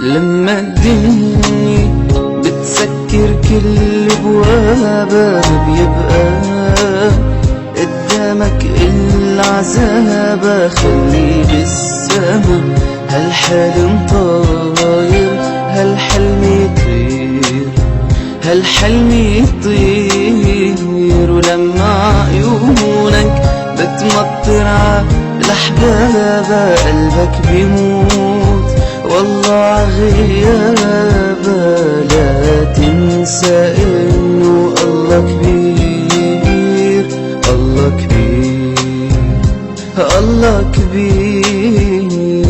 لما الدنيا بتسكر كل بوابها بيبقى قدامك العذاب. خلي بالسما هالحلم طاير، هالحلم يطير، هالحلم يطير. ولما عيونك بتمطر عالأحباب قلبك بيموت والله عغيابا. لا تنسى انه الله كبير، الله كبير، الله كبير.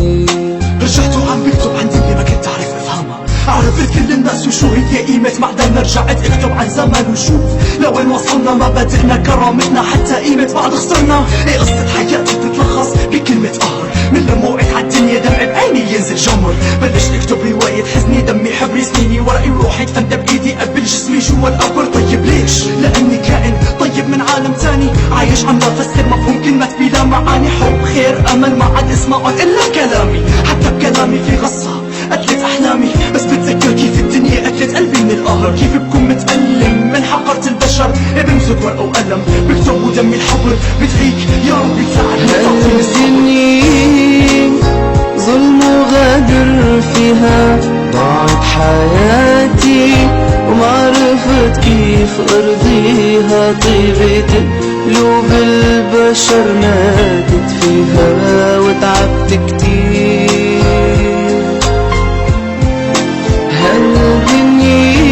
رجعت وعم بكتب عن دنيا ما كنت اعرف افهمها، عرفت كل الناس وشو هي قيمة معدن. رجعت اكتب عن زمان وشوف لوين وصلنا، مبادئنا كرامتنا حتى قيمة بعض خسرنا. ايه قصة حياتي بتتلخص بكلمة قهر، من لما وقعت عالدنيا دمعي بعيني ينزل جمر. بلشت اكتب رواية حزني، دمي حبري سنيني ورقي وروحي تفندى بايدي قبل جسمي جوا القبر. طيب ليش؟ لاني كائن طيب من عالم تاني، عايش عم بفسر مفهوم كلمة بلا معاني. حب خير امل ما عاد اسمعهم الا كلامي، حتى بكلامي في غصة قتلت احلامي. بس بتذكر كيف الدنيا قتلت قلبي من القهر، كيف بكون متألم من حقرة البشر. بمسك ورقة وقلم بكتب ودمي الحبر بدعيك يا ربي تساعدني تعطيني الدنيا ظلم وغدر فيها ضاعت حياتي، ومعرفت كيف ارضيها. طيبة قلوب البشر ماتت فيها وتعبت كتير. هالدنيا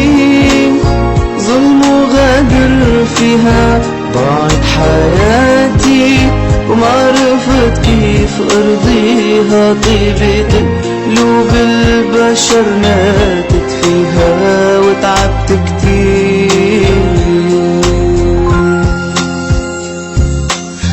ظلم وغدر فيها ضاعت حياتي، ومعرفت كيف ارضيها. طيبة قلوب البشر ماتت فيها وتعبت كتير.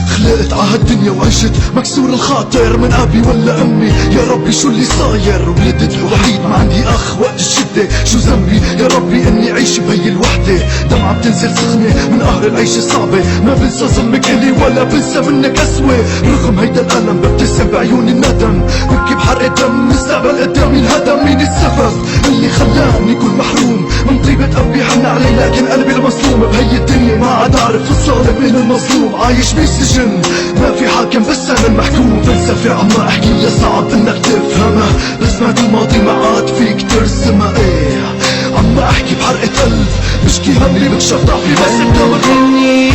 خلقت عهالدنيا وعشت مكسور الخاطر من ابي ولا امي. يا ربي شو اللي صاير؟ ولدت وحيد ما عندي اخ وقت الشده. شو ذنبي يا ربي اني عيش بهي الوحده؟ دمعة بتنزل سخنه من قهر العيشه الصعبه. ما بنسى ظلمك الي ولا بنسى منك قسوه. رغم هيدا الالم ببتسم بعيوني الندم، ببكي بحرقة دم مستقبل قدامي انهدم. مين السبب اللي خلاني كون محروم من طيبة ابي؟ حن علي لكن قلبي المظلوم بهي الدنيا ما عاد اعرف الظالم من المظلوم. عايش بسجن ما في حاكم بس انا المحكوم. فلسفة عم احكي يا صعب انك تفهمها، رسمة الماضي ما عاد فيك ترسمها. ايه عم احكي بحرقة قلب بشكي همي بكشف ضعفي بس الدنيا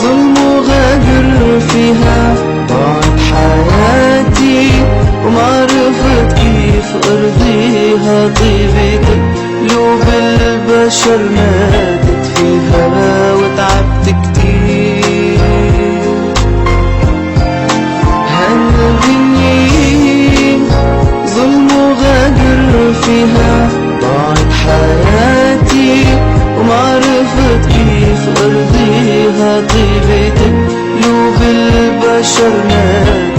ظلم وغدر فيها ضاعت حياتي، ومعرفت كيف ارضيها. طيبة قلوب البشر ماتت فيها وتعبت كتير. هالدنيا ظلم وغدر فيها ضاعت حياتي، ومعرفت كيف ارضيها. طيبة قلوب البشر ماتت